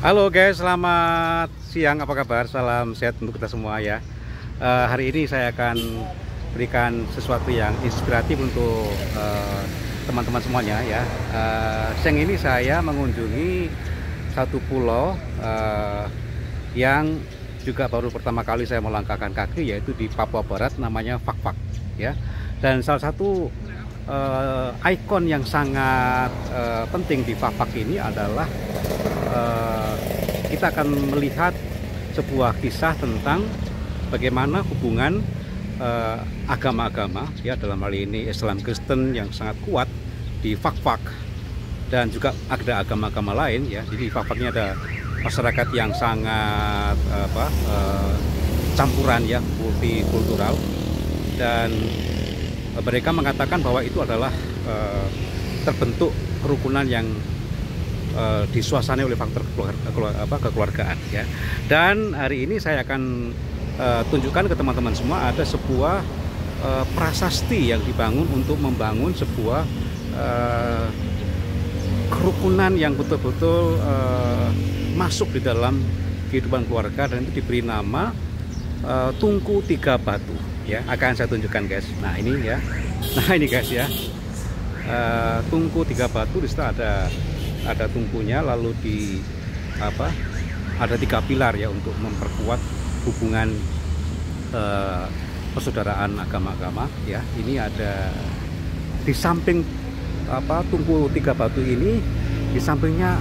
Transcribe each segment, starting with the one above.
Halo guys, selamat siang. Apa kabar? Salam sehat untuk kita semua ya. Hari ini saya akan berikan sesuatu yang inspiratif untuk teman-teman semuanya ya. Siang ini saya mengunjungi satu pulau yang juga baru pertama kali saya melangkahkan kaki, yaitu di Papua Barat, namanya Fak Fak ya. Dan salah satu ikon yang sangat penting di Fak Fak ini adalah kita akan melihat sebuah kisah tentang bagaimana hubungan agama-agama ya, dalam hal ini Islam Kristen yang sangat kuat di Fak Fak, dan juga ada agama-agama lain ya. Jadi Fak Fak ini ada masyarakat yang sangat campuran ya, multikultural, dan mereka mengatakan bahwa itu adalah terbentuk kerukunan yang disuasana oleh faktor kekeluargaan ya. Dan hari ini saya akan tunjukkan ke teman-teman semua ada sebuah prasasti yang dibangun untuk membangun sebuah kerukunan yang betul-betul masuk di dalam kehidupan keluarga, dan itu diberi nama Tungku Tiga Batu ya. Akan saya tunjukkan guys. Nah ini ya, nah ini guys ya, Tungku Tiga Batu. Di situ ada tungkunya, lalu ada 3 pilar ya untuk memperkuat hubungan persaudaraan agama-agama ya. Ini ada di samping Tungku Tiga Batu ini, di sampingnya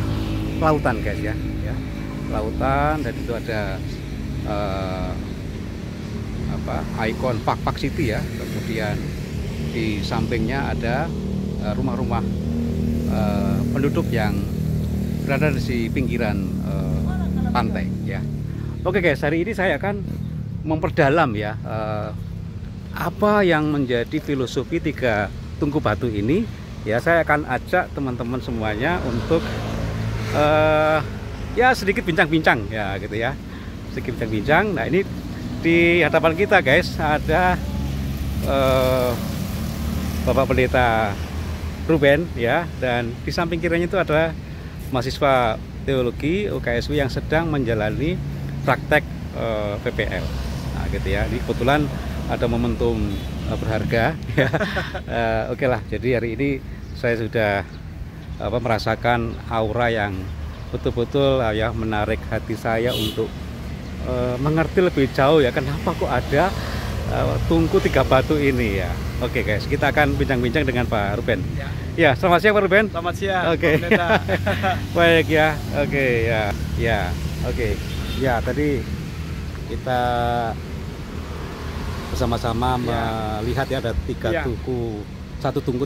lautan guys ya, lautan, dan itu ada ikon Fak Fak City ya. Kemudian di sampingnya ada rumah-rumah penduduk yang berada di pinggiran pantai ya. Oke guys, hari ini saya akan memperdalam ya apa yang menjadi filosofi 3 tungku batu ini ya. Saya akan ajak teman-teman semuanya untuk ya sedikit bincang-bincang ya gitu ya, sedikit bincang-bincang. Nah ini di hadapan kita guys ada Bapak Pendeta Ruben ya, dan di samping kirinya itu ada mahasiswa teologi UKSW yang sedang menjalani praktek PPL. Nah gitu ya, ini kebetulan ada momentum berharga ya. Oke lah, jadi hari ini saya sudah merasakan aura yang betul-betul ya menarik hati saya untuk mengerti lebih jauh ya, kenapa kok ada Tungku Tiga Batu ini ya. Oke guys, kita akan bincang-bincang dengan Pak Ruben. Ya, selamat siang Pak Ruben. Selamat siang. Oke. Baik ya. Oke ya. Ya. Oke. Ya, tadi kita bersama-sama melihat ya ada 3 tungku, satu tungku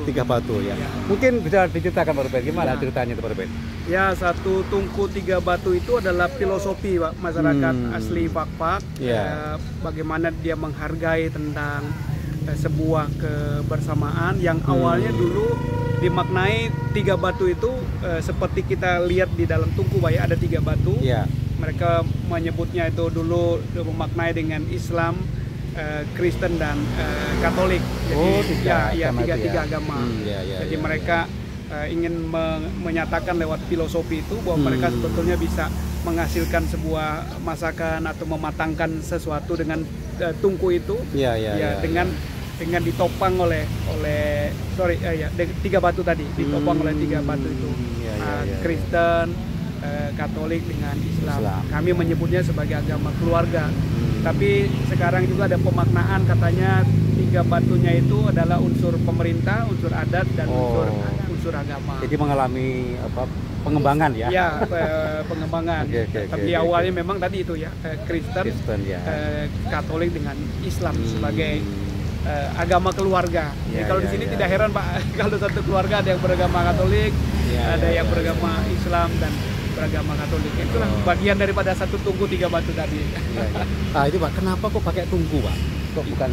tiga batu ya. Mungkin bisa diceritakan Pak Ruben, gimana ceritanya itu Pak Ruben? Ya, satu Tungku Tiga Batu itu adalah filosofi Pak, masyarakat asli Fak Fak. Bagaimana dia menghargai tentang sebuah kebersamaan yang awalnya dulu dimaknai 3 batu itu seperti kita lihat di dalam tungku Pak ya, ada 3 batu. Mereka menyebutnya itu dulu memaknai dengan Islam, Kristen, dan Katolik. Jadi tiga agama. Jadi mereka ingin menyatakan lewat filosofi itu bahwa mereka sebetulnya bisa menghasilkan sebuah masakan atau mematangkan sesuatu dengan tungku itu dengan ditopang oleh 3 batu tadi, ditopang oleh 3 batu itu, Kristen, Katolik dengan Islam. Kami menyebutnya sebagai agama keluarga. Tapi sekarang juga ada pemaknaan, katanya 3 batunya itu adalah unsur pemerintah, unsur adat, dan unsur agama. Jadi mengalami pengembangan ya? Ya, pengembangan. Tapi awalnya memang tadi itu ya, Kristen Katolik dengan Islam sebagai agama keluarga. Jadi kalau di sini tidak heran Pak, kalau satu keluarga ada yang beragama Katolik, ada yang beragama Islam dan beragama Katolik. Itulah bagian daripada satu tungku 3 batu tadi. Ah itu Pak, kenapa kok pakai tungku Pak? Kok bukan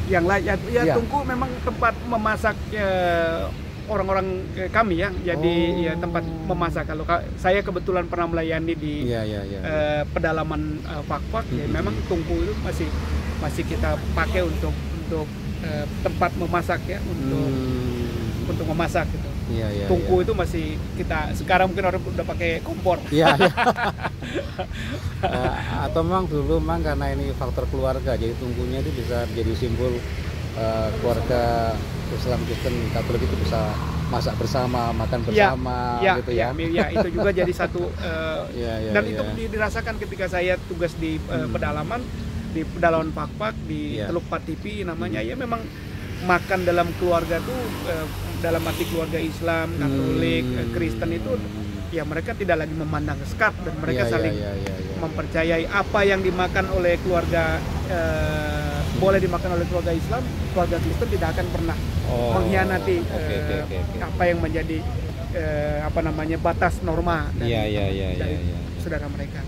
yang lain? Tungku memang tempat memasak orang-orang kami ya. Jadi tempat memasak. Kalau saya kebetulan pernah melayani di pedalaman Fak Fak, ya memang tungku itu masih kita pakai untuk tempat memasak ya, untuk memasak gitu. Tungku itu masih kita sekarang mungkin orang udah pakai kompor. Iya. Atau memang dulu memang karena ini faktor keluarga, jadi tungkunya itu bisa menjadi simbol keluarga Islam, Kristen, Katolik itu bisa masak bersama, makan bersama, gitu ya. Ya, itu juga jadi satu dan itu dirasakan ketika saya tugas di pedalaman, di pedalaman Pakpak di Teluk Patipi namanya. Ya memang makan dalam keluarga tuh dalam arti keluarga Islam, Katolik, Kristen itu ya mereka tidak lagi memandang sekat dan mereka saling mempercayai apa yang dimakan oleh keluarga boleh dimakan oleh keluarga Islam, keluarga Kristen tidak akan pernah mengkhianati apa yang menjadi batas norma dari saudara mereka.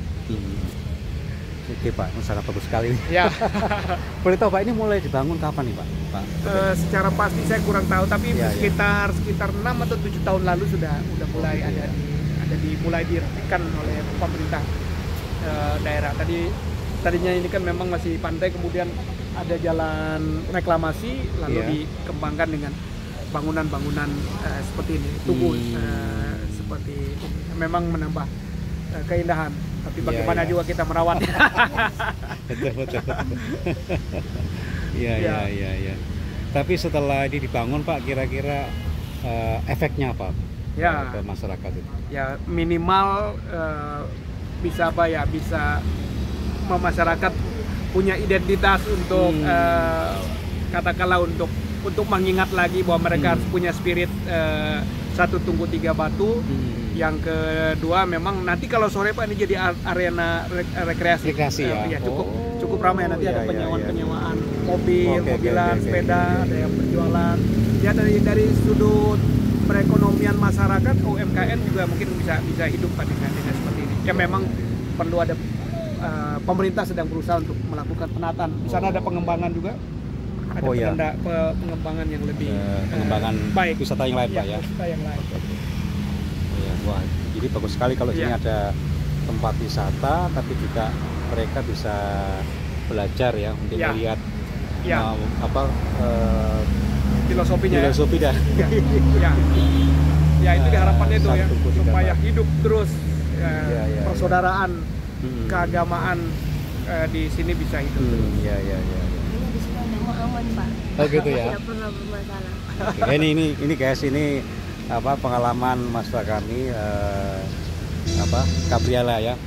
Oke Pak, sangat bagus sekali. Ya. Boleh tahu Pak, ini mulai dibangun kapan nih Pak? Secara pasti saya kurang tahu, tapi sekitar 6 atau 7 tahun lalu sudah mulai mulai dirapikan oleh pemerintah daerah. Tadinya ini kan memang masih pantai, kemudian ada jalan reklamasi, lalu dikembangkan dengan bangunan-bangunan seperti ini, tubuh seperti ini. Memang menambah keindahan. Tapi bagaimana juga kita merawatnya. Betul. Iya. Tapi setelah ini dibangun Pak, kira-kira efeknya apa ke masyarakat itu? Ya minimal bisa masyarakat punya identitas untuk katakanlah untuk mengingat lagi bahwa mereka harus punya spirit satu Tungku Tiga Batu. Yang kedua memang nanti kalau sore Pak ini jadi arena rekreasi ya. Cukup ramai, nanti ada penyewaan mobilan, sepeda, ada yang berjualan. Ya dari sudut perekonomian masyarakat, UMKM juga mungkin bisa hidup Pak dengan seperti ini. Ya memang perlu ada pemerintah sedang berusaha untuk melakukan penataan. Di sana ada pengembangan juga. Ada pengembangan yang lebih baik, wisata yang lain Pak ya. Wisata yang lain. Wah, jadi bagus sekali kalau sini ada tempat wisata, tapi juga mereka bisa belajar ya untuk melihat filosofinya. Filosofi dah. Ya itu harapannya itu ya, supaya hidup terus persaudaraan, keagamaan di sini bisa hidup terus. Iya. Di sini aman Pak. Oh gitu ya. Tidak pernah bermasalah. Oke, ini guys, ini pengalaman mahasiswa kami Gabriela ya.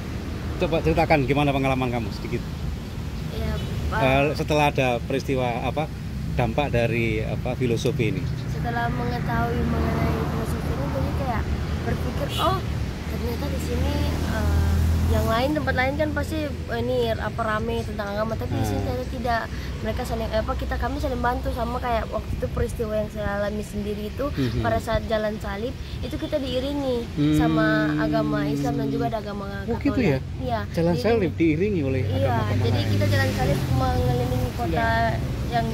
Coba ceritakan gimana pengalaman kamu sedikit. Ya, Pak. Setelah ada peristiwa dampak dari filosofi ini. Setelah mengetahui mengenai filosofi ini, jadi kayak berpikir ternyata di sini yang lain, tempat lain kan pasti ini rame tentang agama, tapi di sini ternyata tidak. Mereka saling kami saling bantu, sama kayak waktu itu peristiwa yang saya alami sendiri itu pada saat jalan salib itu kita diiringi sama agama Islam dan juga ada agama Katolik. Gitu ya? Iya. Jalan salib diiringi oleh agama jadi lain. kita jalan salib mengelilingi kota yang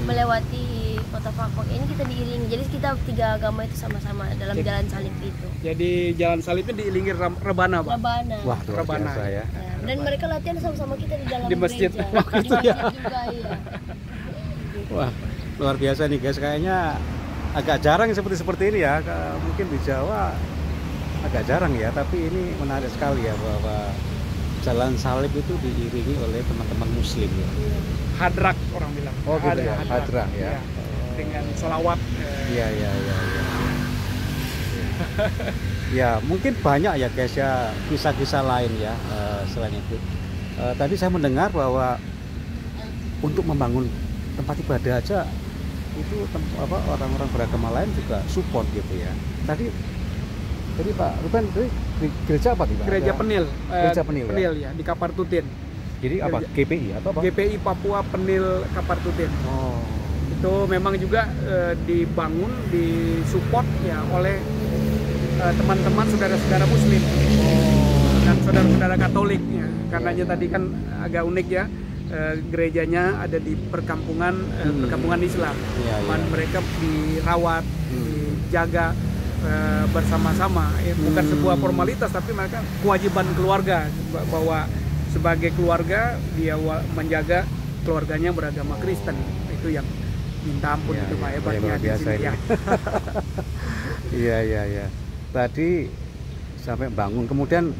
melewati kota Pakpak ini, kita diiringi. Jadi kita 3 agama itu sama-sama dalam jalan salib itu. Jadi jalan salibnya diiringi rebana Pak. Wah, luar biasa ya. Dan mereka latihan sama-sama kita di dalam di masjid. Gereja. Di masjid juga iya. Wah, luar biasa nih guys, kayaknya agak jarang seperti ini ya. Mungkin di Jawa agak jarang ya, tapi ini menarik sekali ya bahwa jalan salib itu diiringi oleh teman-teman muslim ya. Hadrak orang bilang. Oh gitu ya, hadrak ya. Dengan selawat. Iya. Ya mungkin banyak ya guys ya kisah-kisah lain ya selain itu. Tadi saya mendengar bahwa untuk membangun tempat ibadah aja itu orang-orang beragama lain juga support gitu ya. Tadi Pak Ruben, gereja apa nih Pak? Gereja Penil. Gereja Penil ya di Kapartutin. Jadi apa? GPI atau apa? GPI Papua Penil Kapartutin. Oh. Itu memang juga dibangun, disupport ya oleh teman-teman saudara-saudara Muslim dan saudara-saudara Katolik ya. Karenanya tadi kan agak unik ya, gerejanya ada di perkampungan Islam. Mereka dirawat, dijaga bersama-sama. Bukan sebuah formalitas, tapi mereka kewajiban keluarga bahwa sebagai keluarga dia menjaga keluarganya beragama Kristen. Itu yang minta ampun Ya, itu Pak ya, hebatnya luar di biasa sini ini. ya. Iya, iya, iya. Tadi sampai bangun, kemudian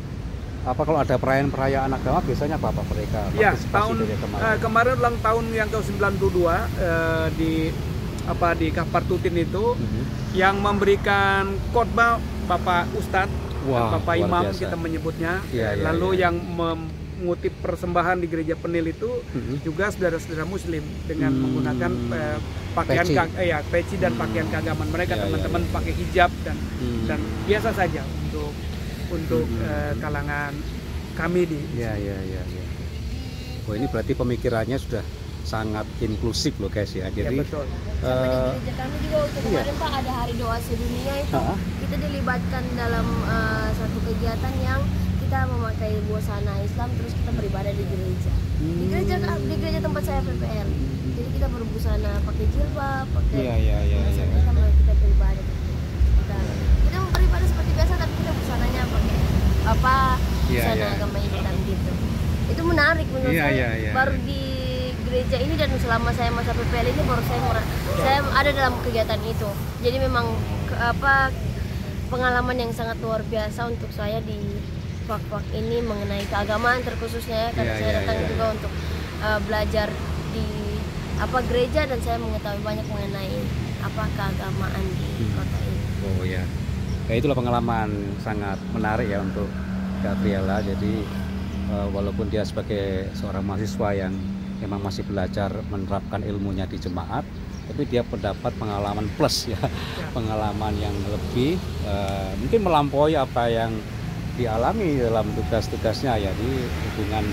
apa kalau ada perayaan agama biasanya apa mereka Ya, partisipasi dari kemarin? kemarin ulang tahun yang ke-92 di di Kapartutin itu yang memberikan khotbah Bapak Ustadz, Wah, Bapak luar Imam biasa. kita menyebutnya. Iya, iya, Lalu iya. yang mengutip persembahan di Gereja Penil itu juga saudara-saudara Muslim dengan menggunakan pakaian Peci. peci dan pakaian keagamaan mereka. Iya, Teman-teman iya, iya. pakai hijab dan biasa saja untuk kalangan kami di Iya, iya, iya, iya. Oh, ini berarti pemikirannya sudah sangat inklusif loh guys ya. ya, Jadi betul. Sampai di gereja kami juga waktu iya. kemarin Pak ada hari doa sedunia itu Ha-ha. kita dilibatkan dalam satu kegiatan yang kita memakai busana Islam terus kita beribadah di gereja. Di gereja tempat saya PPL. Jadi kita berbusana pakai jilbab, pakai Iya, iya, iya, busana iya. Islam lalu kita beribadah. Kita beribadah seperti biasa tapi kita busananya pakai Iya, busana iya. agama Islam gitu. Itu menarik menurut Iya, saya. iya, iya, Baru iya. di gereja ini dan selama saya masa PPL ini baru saya ada dalam kegiatan itu. Jadi memang pengalaman yang sangat luar biasa untuk saya di Fak-Fak ini mengenai keagamaan terkhususnya ya, karena Iya, saya iya, datang iya. juga untuk belajar di gereja dan saya mengetahui banyak mengenai keagamaan di kota ini. Oh ya. Ya itulah pengalaman sangat menarik ya untuk Gabriela. Jadi walaupun dia sebagai seorang mahasiswa yang memang masih belajar menerapkan ilmunya di jemaat, tapi dia mendapat pengalaman plus ya, pengalaman yang lebih mungkin melampaui apa yang dialami dalam tugas-tugasnya ya di hubungan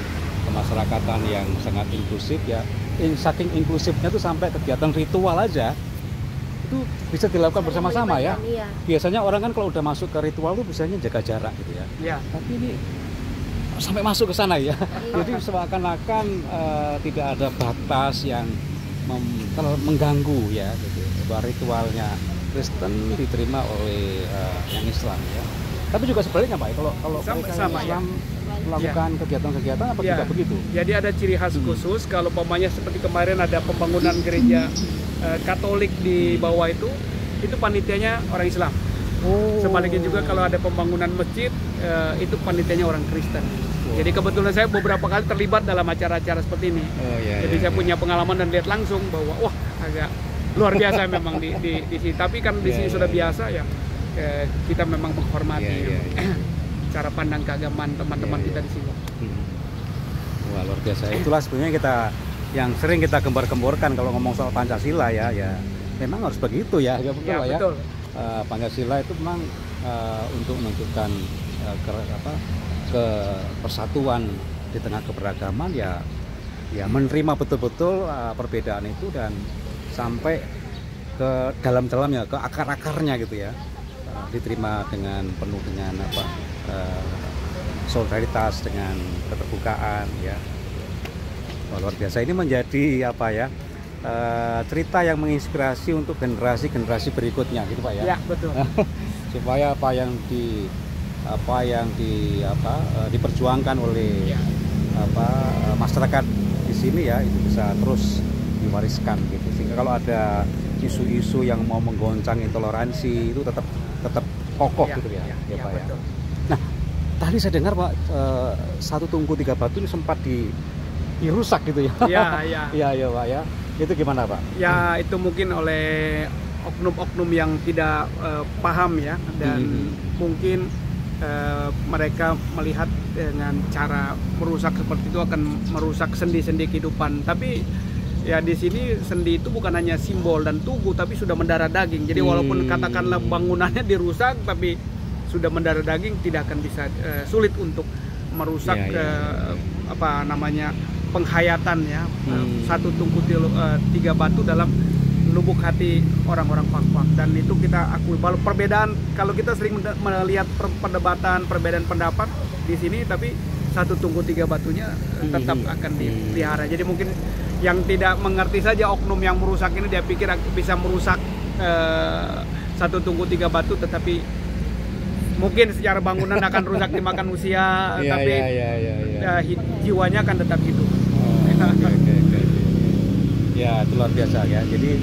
kemasyarakatan yang sangat inklusif ya. Saking inklusifnya tuh sampai kegiatan ritual aja itu bisa dilakukan bersama-sama ya. Iya. Biasanya orang kan kalau udah masuk ke ritual tuh biasanya jaga jarak gitu ya. Ya. Tapi ini sampai masuk ke sana ya. Jadi seakan-akan tidak ada batas yang mengganggu ya gitu. Bahwa ritualnya Kristen diterima oleh yang Islam ya. Tapi juga sebaliknya Pak, kalau mereka yang sama, Islam melakukan kegiatan-kegiatan apa tidak begitu? Jadi ada ciri khas khusus kalau umpamanya seperti kemarin ada pembangunan gereja Katolik di bawah itu panitianya orang Islam. Oh. Sebaliknya juga kalau ada pembangunan masjid itu panitianya orang Kristen. Jadi kebetulan saya beberapa kali terlibat dalam acara-acara seperti ini. Oh, iya, Jadi iya, saya punya pengalaman dan lihat langsung bahwa wah agak luar biasa memang di sini. Tapi kan di sini sudah biasa ya. Kita memang menghormati cara pandang keagamaan teman-teman kita di sini. Wah luar biasa. Itulah sebenarnya kita yang sering kita gembar-gemborkan kalau ngomong soal Pancasila ya memang harus begitu ya, betul Ya, ya. betul. Pancasila itu memang untuk menunjukkan ke persatuan di tengah keberagaman ya menerima betul-betul perbedaan itu dan sampai ke dalam-dalamnya, ke akar-akarnya gitu ya. Diterima dengan penuh dengan solidaritas, dengan keterbukaan ya. Luar biasa. Ini menjadi cerita yang menginspirasi untuk generasi berikutnya gitu Pak ya. Ya, betul. Supaya apa yang diperjuangkan oleh masyarakat di sini ya itu bisa terus diwariskan gitu. Sehingga kalau ada isu-isu yang mau menggoncang intoleransi itu tetap kokoh gitu ya, Pak ya. Betul. Nah, tadi saya dengar Pak satu Tungku Tiga Batu ini sempat dirusak gitu ya. Iya Pak ya. Itu gimana Pak? Ya itu mungkin oleh oknum-oknum yang tidak paham ya dan mungkin mereka melihat dengan cara merusak seperti itu akan merusak sendi-sendi kehidupan. Tapi ya di sini sendi itu bukan hanya simbol dan tugu tapi sudah mendarah daging. Jadi walaupun katakanlah bangunannya dirusak tapi sudah mendarah daging tidak akan bisa sulit untuk merusak penghayatan ya satu Tungku Tiga Batu dalam lubuk hati orang-orang Fak-Fak. Dan itu kita akui bahwa perbedaan kalau kita sering melihat perdebatan perbedaan pendapat di sini tapi satu Tungku Tiga Batunya tetap akan dipelihara. Jadi mungkin yang tidak mengerti saja oknum yang merusak ini dia pikir bisa merusak satu Tungku Tiga Batu tetapi mungkin secara bangunan akan rusak dimakan usia tapi jiwanya akan tetap hidup. Okay. Ya itu luar biasa ya. Jadi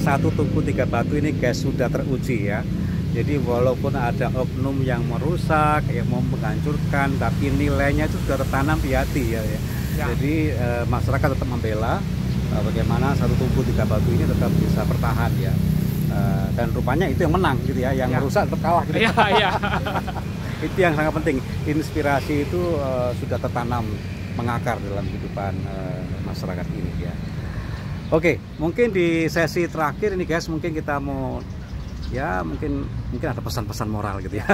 satu tungku tiga batu ini guys sudah teruji ya. Jadi walaupun ada oknum yang merusak, yang mau menghancurkan, tapi nilainya itu sudah tertanam di hati ya. Jadi masyarakat tetap membela bagaimana satu tungku tiga batu ini tetap bisa bertahan ya. Dan rupanya itu yang menang gitu ya, yang merusak tetap kalah gitu. Itu yang sangat penting. Inspirasi itu sudah tertanam mengakar dalam kehidupan masyarakat ini ya. Oke, mungkin di sesi terakhir ini guys, mungkin kita mau ya mungkin ada pesan-pesan moral gitu ya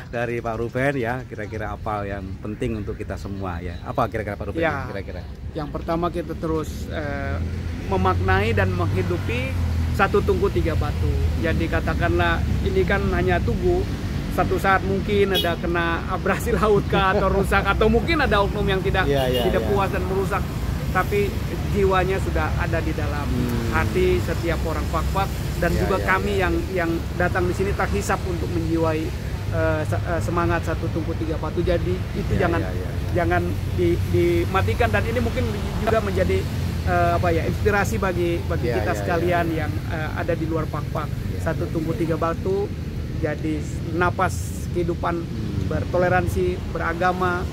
dari Pak Ruben ya, kira-kira apa yang penting untuk kita semua ya, apa kira-kira Pak Ruben ya, kira-kira yang pertama kita terus memaknai dan menghidupi satu tungku tiga batu. Jadi katakanlah ini kan hanya tugu, satu saat mungkin ada kena abrasi laut kah atau rusak, atau mungkin ada oknum yang tidak puas dan merusak, tapi jiwanya sudah ada di dalam hati setiap orang Fak-Fak. Dan juga kami yang datang di sini terhisap untuk menjiwai semangat satu tungku tiga batu. Jadi itu jangan dimatikan, dan ini mungkin juga menjadi inspirasi bagi kita sekalian yang ada di luar Fak-Fak. Satu tungku tiga batu jadi napas kehidupan bertoleransi, beragama,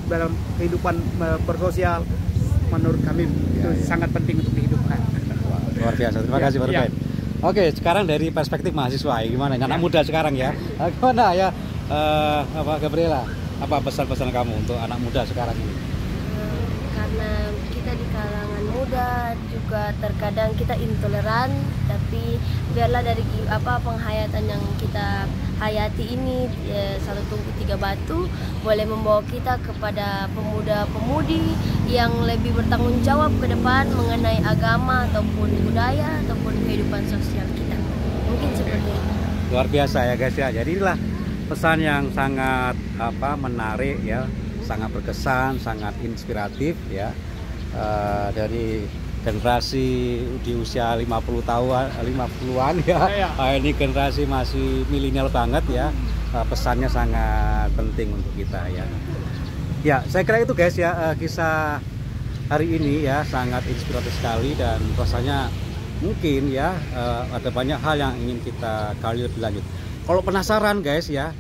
dalam kehidupan bersosial. Menurut kami itu sangat penting untuk dihidupkan. Luar biasa, terima kasih Pak Ruben. Oke, sekarang dari perspektif mahasiswa, gimana? Anak muda sekarang ya, gimana ya, Gabriela? Apa pesan-pesan kamu untuk anak muda sekarang ini? Karena kita di kalangan muda juga terkadang kita intoleran, tapi biarlah dari penghayatan yang kita hayati ini satu tungku tiga batu boleh membawa kita kepada pemuda-pemudi yang lebih bertanggung jawab ke depan mengenai agama ataupun budaya ataupun kehidupan sosial kita. Mungkin seperti itu. Luar biasa ya guys ya. Jadi inilah pesan yang sangat menarik ya, sangat berkesan, sangat inspiratif ya, dari generasi di usia 50-an ya. Ini generasi masih milenial banget ya. Pesannya sangat penting untuk kita ya. Ya, saya kira itu guys ya, kisah hari ini ya sangat inspiratif sekali, dan rasanya mungkin ya ada banyak hal yang ingin kita gali lebih lanjut. Kalau penasaran guys ya,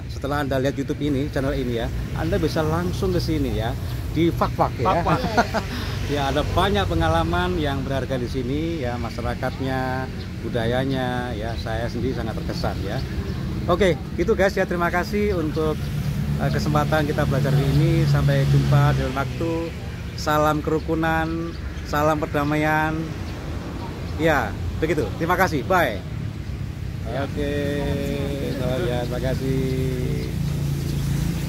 setelah Anda lihat YouTube ini, channel ini ya, Anda bisa langsung ke sini ya, di Fak-Fak ya. Ya, ada banyak pengalaman yang berharga di sini ya, masyarakatnya, budayanya ya, saya sendiri sangat terkesan ya. Oke, itu guys ya, terima kasih untuk kesempatan kita belajar hari ini. Sampai jumpa di lain waktu. Salam kerukunan, salam perdamaian. Ya, begitu. Terima kasih. Bye. Oke. Terima kasih.